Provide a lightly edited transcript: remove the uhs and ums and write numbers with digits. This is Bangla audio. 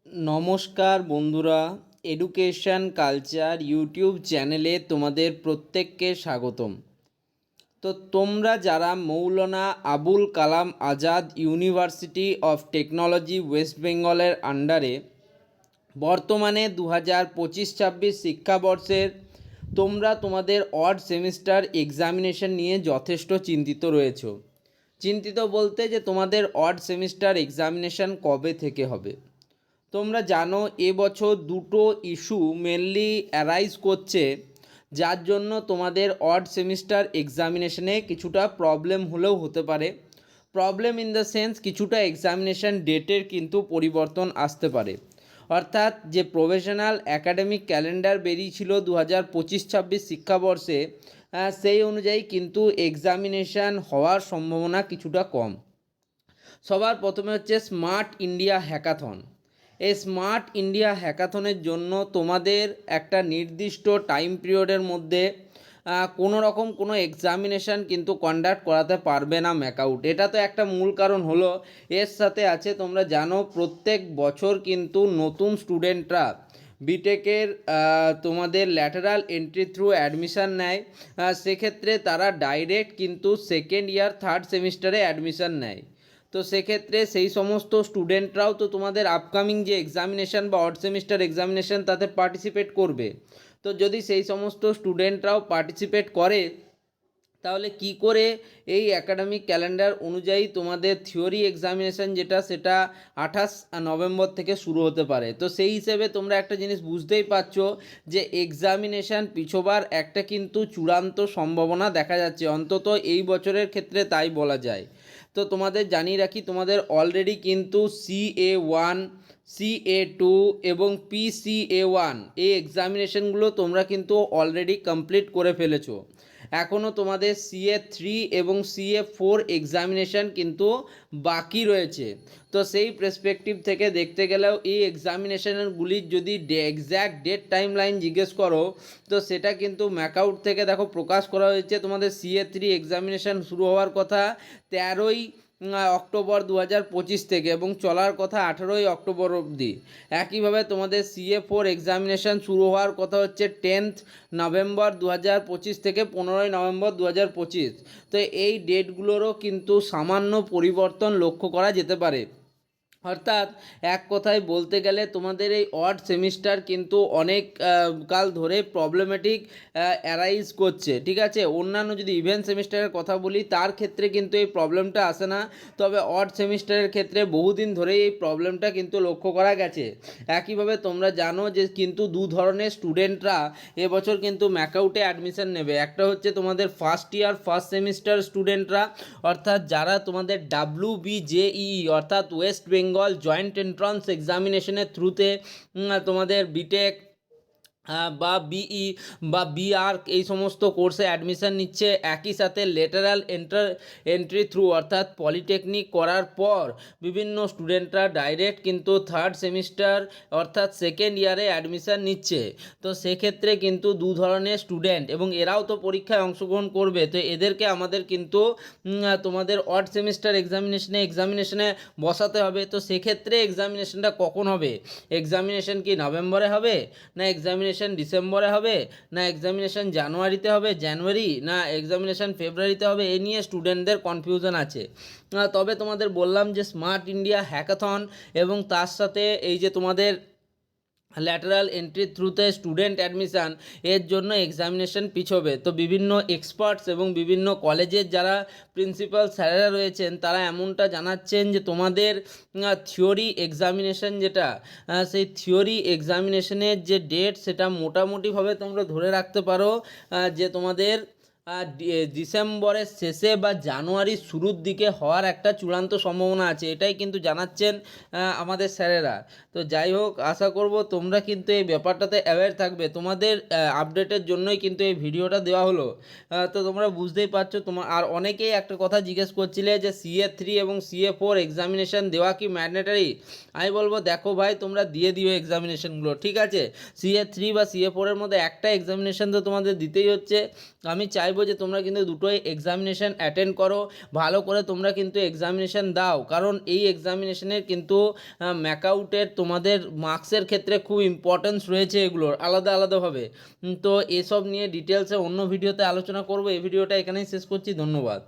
নমস্কার বন্ধুরা, এডুকেশন কালচার ইউটিউব চ্যানেলে তোমাদের প্রত্যেককে স্বাগতম। তো তোমরা যারা Maulana Abul Kalam Azad university of technology west বেঙ্গলের আন্ডারে বর্তমানে 2025-26 শিক্ষাবর্ষের তোমরা তোমাদের অড সেমিস্টার এক্সামিনেশন নিয়ে যথেষ্ট চিন্তিত রয়েছো। চিন্তিত বলতে যে তোমাদের অড সেমিস্টার এক্সামিনেশন কবে থেকে হবে। তোমরা জানো এবছর দুটো ইস্যু মেনলি অ্যারাইজ করছে, যার জন্য তোমাদের অড সেমিস্টার এক্সামিনেশনে কিছুটা প্রবলেম হলেও হতে পারে। প্রবলেম ইন দ্য সেন্স কিছুটা এক্সামিনেশন ডেটের কিন্তু পরিবর্তন আসতে পারে। অর্থাৎ যে প্রফেশনাল একাডেমিক ক্যালেন্ডার বেরিয়েছিল 2025-26 শিক্ষাবর্ষে, সেই অনুযায়ী কিন্তু এক্সামিনেশান হওয়ার সম্ভাবনা কিছুটা কম। সবার প্রথমে হচ্ছে স্মার্ট ইন্ডিয়া হ্যাকাথন। এই স্মার্ট ইন্ডিয়া হ্যাকাথনের জন্য তোমাদের একটা নির্দিষ্ট টাইম পিরিয়ডের মধ্যে কোনো এক্সামিনেশান কিন্তু কন্ডাক্ট করাতে পারবে না ম্যাকআউট। এটা তো একটা মূল কারণ হলো। এর সাথে আছে তোমরা জানো প্রত্যেক বছর কিন্তু নতুন স্টুডেন্টরা বিটেকের তোমাদের ল্যাটারাল এন্ট্রি থ্রু অ্যাডমিশান নেয়। সেক্ষেত্রে তারা ডাইরেক্ট কিন্তু সেকেন্ড ইয়ার থার্ড সেমিস্টারে অ্যাডমিশান নেয়। তো সেক্ষেত্রে সেই সমস্ত স্টুডেন্টরাও তো তোমাদের আপকামিং যে এক্সামিনেশান বা অড সেমিস্টার এক্সামিনেশান তাতে পার্টিসিপেট করবে। তো যদি সেই সমস্ত স্টুডেন্টরাও পার্টিসিপেট করে, তাহলে কি করে এই একাডেমিক ক্যালেন্ডার অনুযায়ী তোমাদের থিওরি এক্সামিনেশান সেটা 28 নভেম্বর থেকে শুরু হতে পারে। তো সেই হিসেবে তোমরা একটা জিনিস বুঝতেই পারছো যে এক্সামিনেশান পিছোবার একটা কিন্তু চূড়ান্ত সম্ভাবনা দেখা যাচ্ছে, অন্তত এই বছরের ক্ষেত্রে তাই বলা যায়। তো তোমাদের জানিয়ে রাখি, তোমাদের অলরেডি কিন্তু CA1, CA2 এবং PCA1 এই এক্সামিনেশানগুলো তোমরা কিন্তু অলরেডি কমপ্লিট করে ফেলেছো। এখনও তোমাদের CA3 এবং CA4 এক্সামিনেশান কিন্তু বাকি রয়েছে। তো সেই পার্সপেক্টিভ থেকে দেখতে গেলেও এই এক্সামিনেশানগুলির যদি এক্স্যাক্ট ডেট টাইম লাইন জিজ্ঞেস করো, তো সেটা কিন্তু ম্যাকআউট থেকে দেখো প্রকাশ করা হয়েছে। তোমাদের CA3 এক্সামিনেশান শুরু হওয়ার কথা 13ই অক্টোবর 2025 থেকে এবং চলার কথা 18ই অক্টোবর অবধি। একইভাবে তোমাদের CA4 এক্সামিনেশান শুরু হওয়ার কথা হচ্ছে 10th নভেম্বর 2025 থেকে 15ই নভেম্বর 2025। তো এই ডেটগুলোরও কিন্তু সামান্য পরিবর্তন লক্ষ্য করা যেতে পারে। অর্থাৎ এক কথায় বলতে গেলে তোমাদের এই অড সেমিস্টার কিন্তু অনেক কাল ধরে প্রবলেমেটিক অ্যারাইজ করছে। ঠিক আছে, অন্যান্য যদি ইভেন্ট সেমিস্টারের কথা বলি তার ক্ষেত্রে কিন্তু এই প্রবলেমটা আসে না, তবে অড সেমিস্টারের ক্ষেত্রে বহুদিন ধরেই এই প্রবলেমটা কিন্তু লক্ষ্য করা গেছে। একইভাবে তোমরা জানো যে কিন্তু দু ধরনের স্টুডেন্টরা এবছর কিন্তু ম্যাকআউটে অ্যাডমিশন নেবে। একটা হচ্ছে তোমাদের ফার্স্ট ইয়ার ফার্স্ট সেমিস্টার স্টুডেন্টরা, অর্থাৎ যারা তোমাদের WBJEE অর্থাৎ ওয়েস্ট বেঙ্গল জয়েন্ট এন্ট্রান্স এক্সামিনেশনের থ্রুতে তোমাদের বিটেক বা BE বা BR এই সমস্ত কোর্সে অ্যাডমিশান নিচ্ছে। একই সাথে লেটারাল এন্ট্রি থ্রু অর্থাৎ পলিটেকনিক করার পর বিভিন্ন স্টুডেন্টরা ডাইরেক্ট কিন্তু থার্ড সেমিস্টার অর্থাৎ সেকেন্ড ইয়ারে অ্যাডমিশান নিচ্ছে। তো সেক্ষেত্রে কিন্তু দু ধরনের স্টুডেন্ট এবং এরাও তো পরীক্ষায় অংশগ্রহণ করবে। তো এদেরকে আমাদের কিন্তু তোমাদের অড সেমিস্টার এক্সামিনেশনে বসাতে হবে। তো সেক্ষেত্রে এক্সামিনেশনটা কখন হবে? এক্সামিনেশন কি নভেম্বরে হবে, না এক্সামিনেশন ডিসেম্বরে হবে, না এক্সামিনেশন জানুয়ারিতে হবে না এক্সামিনেশন ফেব্রুয়ারিতে হবে? এ নিয়ে স্টুডেন্টদের কনফিউশন আছে। তবে তোমাদের বললাম যে স্মার্ট ইন্ডিয়া হ্যাকাথন এবং তার সাথে এই যে তোমাদের ল্যাটারাল এন্ট্রি থ্রুতে স্টুডেন্ট অ্যাডমিশান, এর জন্য এক্সামিনেশন পিছোবে। তো বিভিন্ন এক্সপার্টস এবং বিভিন্ন কলেজের যারা প্রিন্সিপাল স্যারেরা রয়েছেন তারা এমনটা জানাচ্ছেন যে তোমাদের থিওরি এক্সামিনেশন সেই থিওরি এক্সামিনেশনের যে ডেট সেটা মোটামুটিভাবে তোমরা ধরে রাখতে পারো যে তোমাদের ডিসেম্বরের শেষে বা জানুয়ারির শুরুর দিকে হওয়ার একটা চূড়ান্ত সম্ভাবনা আছে। এটাই কিন্তু জানাচ্ছেন আমাদের স্যারেরা। তো যাই হোক, আশা করব তোমরা কিন্তু এই ব্যাপারটাতে অ্যাওয়্যার থাকবে। তোমাদের আপডেটের জন্যই কিন্তু এই ভিডিওটা দেওয়া হলো। তো তোমরা বুঝতেই পারছো। আর অনেকেই একটা কথা জিজ্ঞেস করছিলে যে CA3 এবং CA4 এক্সামিনেশান দেওয়া কি ম্যান্ডেটারি? আমি বলবো দেখো ভাই, তোমরা দিয়ে দিও এক্সামিনেশানগুলো। ঠিক আছে, CA3 বা CA4 এর মধ্যে একটা এক্সামিনেশান তো তোমাদের দিতেই হচ্ছে। আমি চাইবো চাইবো যে তোমরা কিন্তু দুটোই এক্সামিনেশান অ্যাটেন্ড করো, ভালো করে তোমরা কিন্তু এক্সামিনেশান দাও, কারণ এই এক্সামিনেশনের কিন্তু ম্যাকআউটের তোমাদের মার্কসের ক্ষেত্রে খুব ইম্পর্টেন্স রয়েছে এগুলোর আলাদা আলাদাভাবে। তো এসব নিয়ে ডিটেলসে অন্য ভিডিওতে আলোচনা করবো। এই ভিডিওটা এখানেই শেষ করছি, ধন্যবাদ।